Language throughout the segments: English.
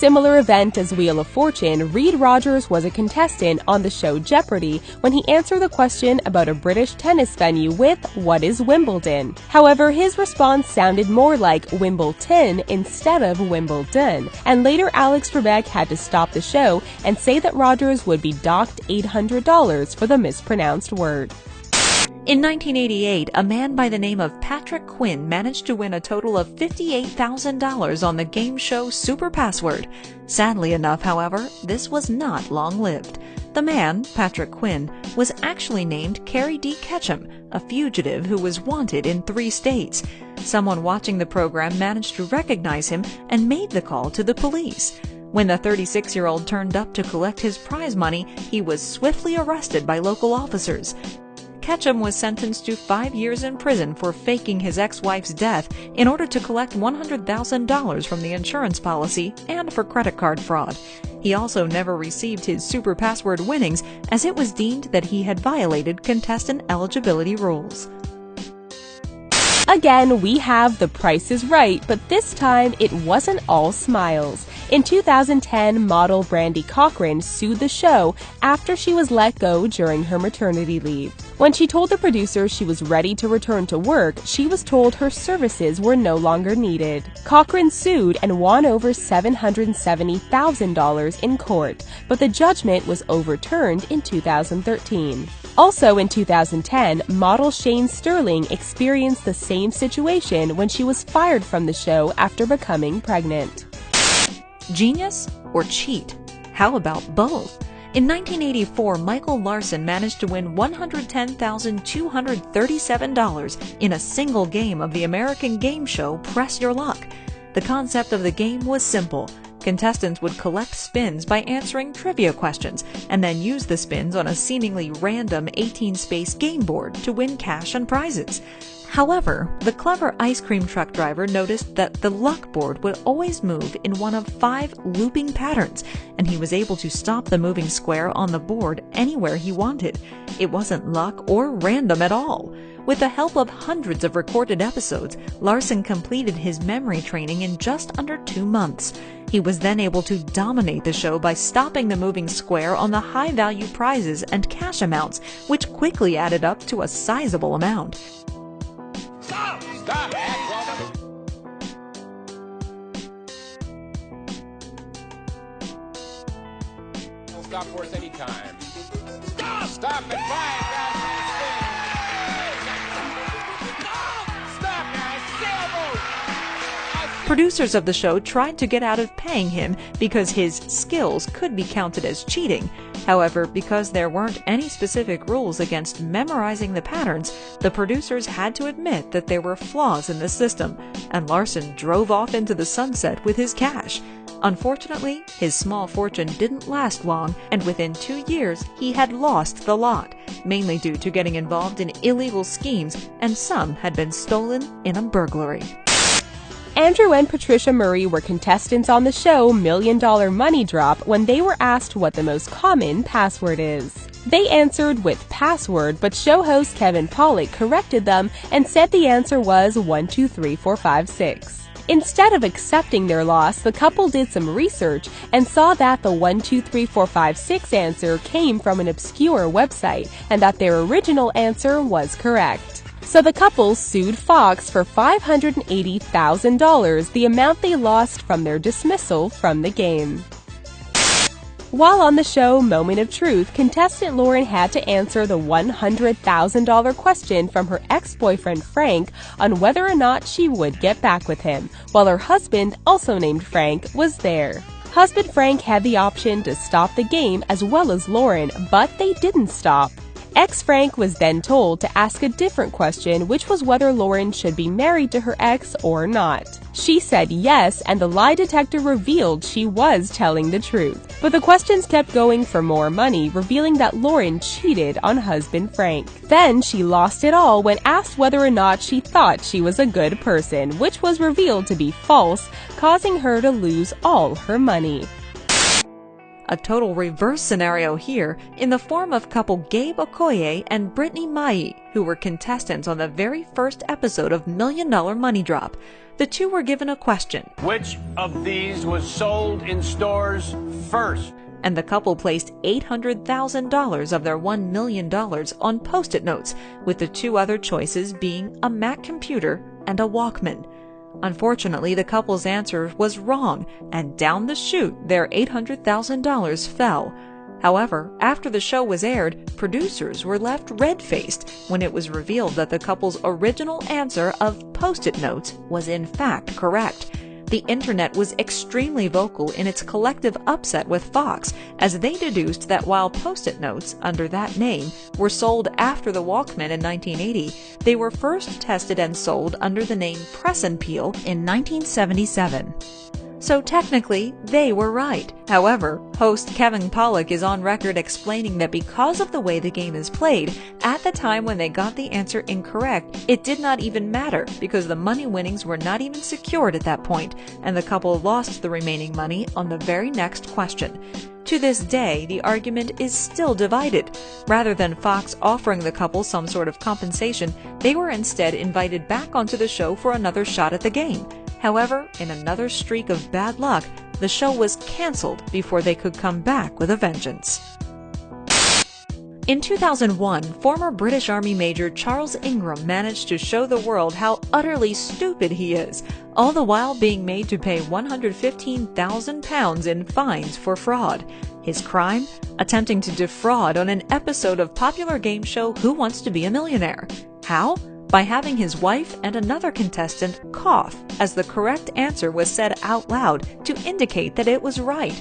similar event as Wheel of Fortune, Reed Rogers was a contestant on the show Jeopardy when he answered the question about a British tennis venue with "What is Wimbledon?" However, his response sounded more like Wimbledon instead of Wimbledon, and later Alex Trebek had to stop the show and say that Rogers would be docked $800 for the mispronounced word. In 1988, a man by the name of Patrick Quinn managed to win a total of $58,000 on the game show Super Password. Sadly enough, however, this was not long-lived. The man, Patrick Quinn, was actually named Kerry D. Ketchum, a fugitive who was wanted in 3 states. Someone watching the program managed to recognize him and made the call to the police. When the 36-year-old turned up to collect his prize money, he was swiftly arrested by local officers. Ketchum was sentenced to 5 years in prison for faking his ex-wife's death in order to collect $100,000 from the insurance policy and for credit card fraud. He also never received his Super Password winnings, as it was deemed that he had violated contestant eligibility rules. Again, we have The Price is Right, but this time it wasn't all smiles. In 2010, model Brandy Cochran sued the show after she was let go during her maternity leave. When she told the producer she was ready to return to work, she was told her services were no longer needed. Cochran sued and won over $770,000 in court, but the judgment was overturned in 2013. Also in 2010, model Shane Sterling experienced the same situation when she was fired from the show after becoming pregnant. Genius or cheat? How about both? In 1984, Michael Larson managed to win $110,237 in a single game of the American game show Press Your Luck. The concept of the game was simple. Contestants would collect spins by answering trivia questions and then use the spins on a seemingly random 18-space game board to win cash and prizes. However, the clever ice cream truck driver noticed that the luck board would always move in one of 5 looping patterns, and he was able to stop the moving square on the board anywhere he wanted. It wasn't luck or random at all. With the help of hundreds of recorded episodes, Larson completed his memory training in just under 2 months. He was then able to dominate the show by stopping the moving square on the high-value prizes and cash amounts, which quickly added up to a sizable amount. Stop! Don't stop for us anytime. Stop! Stop and fly! Stop now! Sailboat! Producers of the show tried to get out of paying him because his skills could be counted as cheating. However, because there weren't any specific rules against memorizing the patterns, the producers had to admit that there were flaws in the system, and Larson drove off into the sunset with his cash. Unfortunately, his small fortune didn't last long, and within 2 years he had lost the lot, mainly due to getting involved in illegal schemes, and some had been stolen in a burglary. Andrew and Patricia Murray were contestants on the show $1 Million Money Drop when they were asked what the most common password is. They answered with password, but show host Kevin Pollak corrected them and said the answer was 123456. Instead of accepting their loss, the couple did some research and saw that the 123456 answer came from an obscure website and that their original answer was correct. So the couple sued Fox for $580,000, the amount they lost from their dismissal from the game. While on the show Moment of Truth, contestant Lauren had to answer the $100,000 question from her ex-boyfriend Frank on whether or not she would get back with him, while her husband, also named Frank, was there. Husband Frank had the option to stop the game as well as Lauren, but they didn't stop. Ex-Frank was then told to ask a different question, which was whether Lauren should be married to her ex or not. She said yes, and the lie detector revealed she was telling the truth. But the questions kept going for more money, revealing that Lauren cheated on husband Frank. Then she lost it all when asked whether or not she thought she was a good person, which was revealed to be false, causing her to lose all her money. A total reverse scenario here in the form of couple Gabe Okoye and Brittany Mai, who were contestants on the very first episode of $1 Million Money Drop. The two were given a question. Which of these was sold in stores first? And the couple placed $800,000 of their $1 million on Post-it notes, with the two other choices being a Mac computer and a Walkman. Unfortunately, the couple's answer was wrong, and down the chute, their $800,000 fell. However, after the show was aired, producers were left red-faced when it was revealed that the couple's original answer of Post-it notes was in fact correct. The internet was extremely vocal in its collective upset with Fox, as they deduced that while Post-it notes, under that name, were sold after the Walkman in 1980, they were first tested and sold under the name Press and Peel in 1977. So technically, they were right. However, host Kevin Pollak is on record explaining that because of the way the game is played, at the time when they got the answer incorrect, it did not even matter because the money winnings were not even secured at that point, and the couple lost the remaining money on the very next question. To this day, the argument is still divided. Rather than Fox offering the couple some sort of compensation, they were instead invited back onto the show for another shot at the game. However, in another streak of bad luck, the show was cancelled before they could come back with a vengeance. In 2001, former British Army Major Charles Ingram managed to show the world how utterly stupid he is, all the while being made to pay £115,000 in fines for fraud. His crime? Attempting to defraud on an episode of popular game show Who Wants to Be a Millionaire. How? By having his wife and another contestant cough as the correct answer was said out loud to indicate that it was right.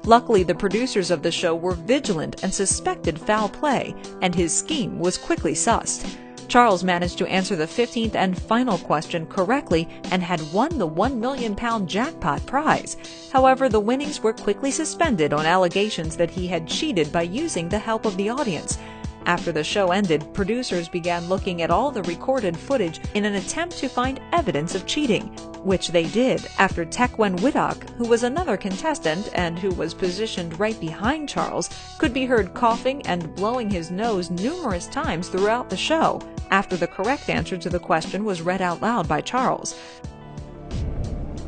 Luckily, the producers of the show were vigilant and suspected foul play, and his scheme was quickly sussed. Charles managed to answer the 15th and final question correctly and had won the £1 million jackpot prize. However, the winnings were quickly suspended on allegations that he had cheated by using the help of the audience. After the show ended, producers began looking at all the recorded footage in an attempt to find evidence of cheating, which they did after Tequan Widdock, who was another contestant and who was positioned right behind Charles, could be heard coughing and blowing his nose numerous times throughout the show, after the correct answer to the question was read out loud by Charles.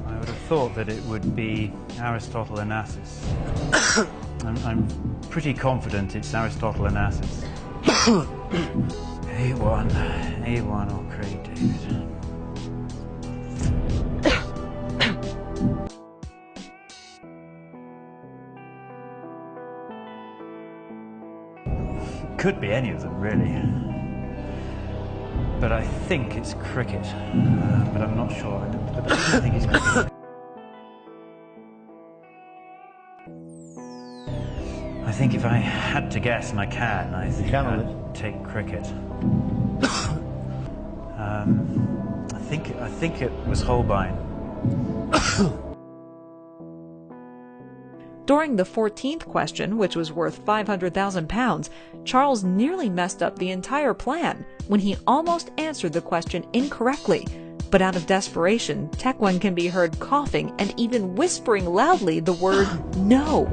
I would have thought that it would be Aristotle Onassis. I'm pretty confident it's Aristotle Onassis. A1 or Craig David. Could be any of them, really. But I think it's cricket. But I'm not sure. But I think it's cricket. I think if I had to guess, and I can, I think I'd take cricket. I think it was Holbein. During the 14th question, which was worth £500,000, Charles nearly messed up the entire plan when he almost answered the question incorrectly. But out of desperation, Tequan can be heard coughing and even whispering loudly the word no.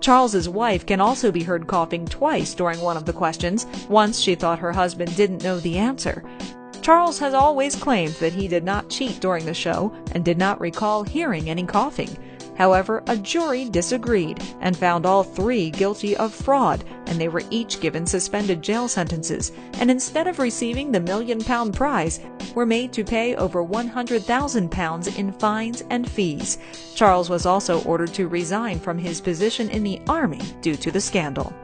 Charles's wife can also be heard coughing twice during one of the questions. Once she thought her husband didn't know the answer. Charles has always claimed that he did not cheat during the show and did not recall hearing any coughing. However, a jury disagreed and found all three guilty of fraud, and they were each given suspended jail sentences, and instead of receiving the £1 million prize, were made to pay over £100,000 in fines and fees. Charles was also ordered to resign from his position in the Army due to the scandal.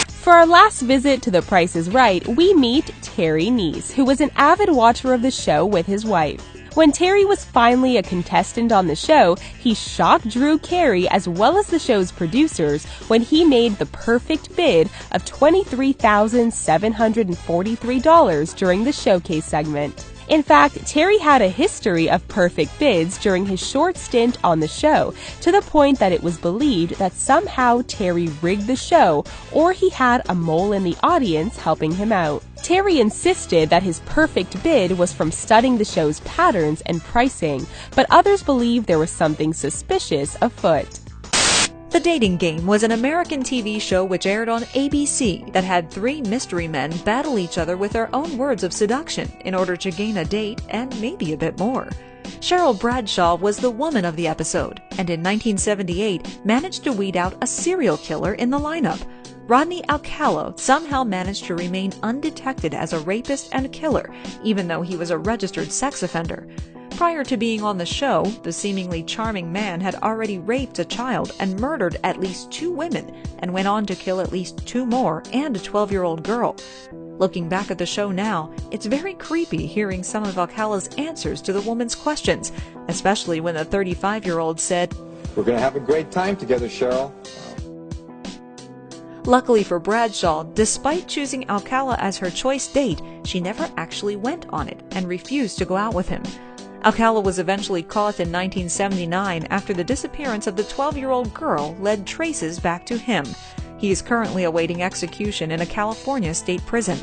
For our last visit to The Price is Right, we meet Terry Neese, who was an avid watcher of the show with his wife. When Terry was finally a contestant on the show, he shocked Drew Carey as well as the show's producers when he made the perfect bid of $23,743 during the showcase segment. In fact, Terry had a history of perfect bids during his short stint on the show, to the point that it was believed that somehow Terry rigged the show or he had a mole in the audience helping him out. Terry insisted that his perfect bid was from studying the show's patterns and pricing, but others believed there was something suspicious afoot. The Dating Game was an American TV show which aired on ABC that had 3 mystery men battle each other with their own words of seduction in order to gain a date and maybe a bit more. Cheryl Bradshaw was the woman of the episode, and in 1978 managed to weed out a serial killer in the lineup. Rodney Alcala somehow managed to remain undetected as a rapist and killer, even though he was a registered sex offender. Prior to being on the show, the seemingly charming man had already raped a child and murdered at least 2 women, and went on to kill at least 2 more and a 12-year-old girl. Looking back at the show now, it's very creepy hearing some of Alcala's answers to the woman's questions, especially when the 35-year-old said, "We're going to have a great time together, Cheryl." Luckily for Bradshaw, despite choosing Alcala as her choice date, she never actually went on it and refused to go out with him. Alcala was eventually caught in 1979 after the disappearance of the 12-year-old girl led traces back to him. He is currently awaiting execution in a California state prison.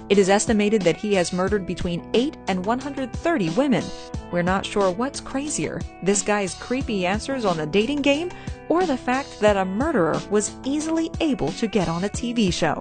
It is estimated that he has murdered between 8 and 130 women. We're not sure what's crazier, this guy's creepy answers on the dating game, or the fact that a murderer was easily able to get on a TV show.